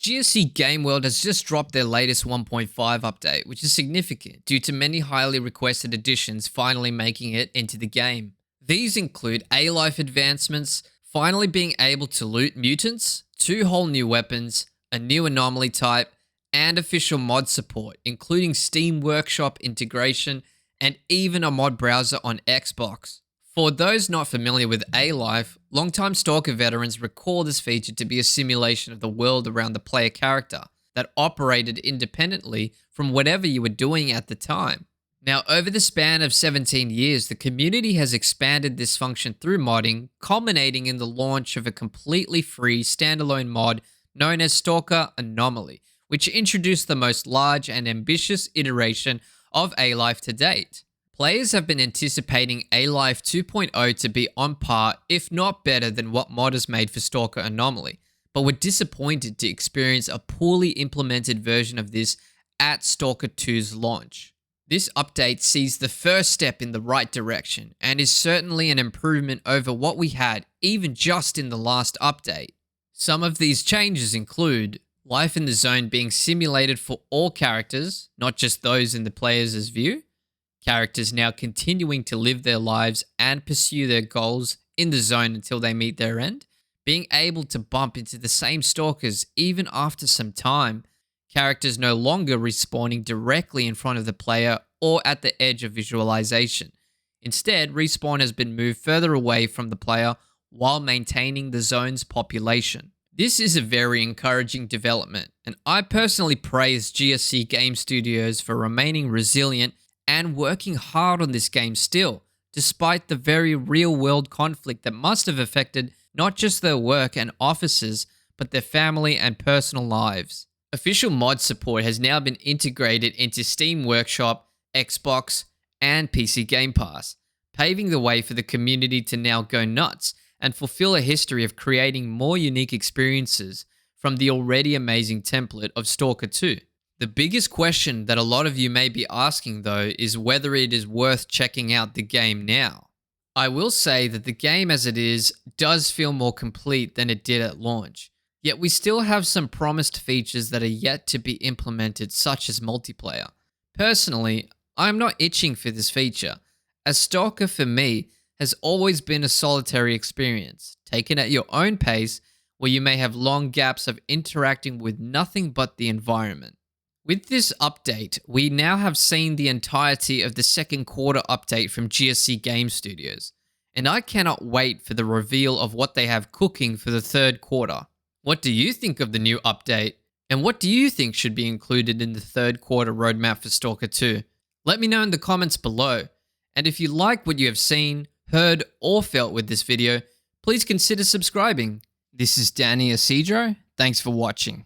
GSC Game World has just dropped their latest 1.5 update, which is significant due to many highly requested additions finally making it into the game. These include A-Life advancements, finally being able to loot mutants, 2 whole new weapons, a new anomaly type, and official mod support, including Steam Workshop integration and even a mod browser on Xbox. For those not familiar with A-Life, longtime Stalker veterans recall this feature to be a simulation of the world around the player character that operated independently from whatever you were doing at the time. Now, over the span of 17 years, the community has expanded this function through modding, culminating in the launch of a completely free standalone mod known as STALKER Anomaly, which introduced the most large and ambitious iteration of A-Life to date. Players have been anticipating A-Life 2.0 to be on par, if not better than what modders made for STALKER Anomaly, but were disappointed to experience a poorly implemented version of this at STALKER 2's launch. This update sees the first step in the right direction and is certainly an improvement over what we had even just in the last update. Some of these changes include life in the zone being simulated for all characters, not just those in the player's view, characters now continuing to live their lives and pursue their goals in the zone until they meet their end, being able to bump into the same stalkers even after some time, characters no longer respawning directly in front of the player or at the edge of visualization. Instead, respawn has been moved further away from the player while maintaining the zone's population. This is a very encouraging development, and I personally praise GSC Game Studios for remaining resilient and working hard on this game still, despite the very real-world conflict that must have affected not just their work and offices, but their family and personal lives. Official mod support has now been integrated into Steam Workshop, Xbox, and PC Game Pass, paving the way for the community to now go nuts and fulfill a history of creating more unique experiences from the already amazing template of STALKER 2. The biggest question that a lot of you may be asking though is whether it is worth checking out the game now. I will say that the game as it is does feel more complete than it did at launch, yet we still have some promised features that are yet to be implemented, such as multiplayer. Personally, I'm not itching for this feature, as Stalker for me has always been a solitary experience, taken at your own pace, where you may have long gaps of interacting with nothing but the environment. With this update, we now have seen the entirety of the second quarter update from GSC Game Studios, and I cannot wait for the reveal of what they have cooking for the third quarter. What do you think of the new update? And what do you think should be included in the third quarter roadmap for STALKER 2? Let me know in the comments below. And if you like what you have seen, heard, or felt with this video, please consider subscribing. This is Danny Isidro. Thanks for watching.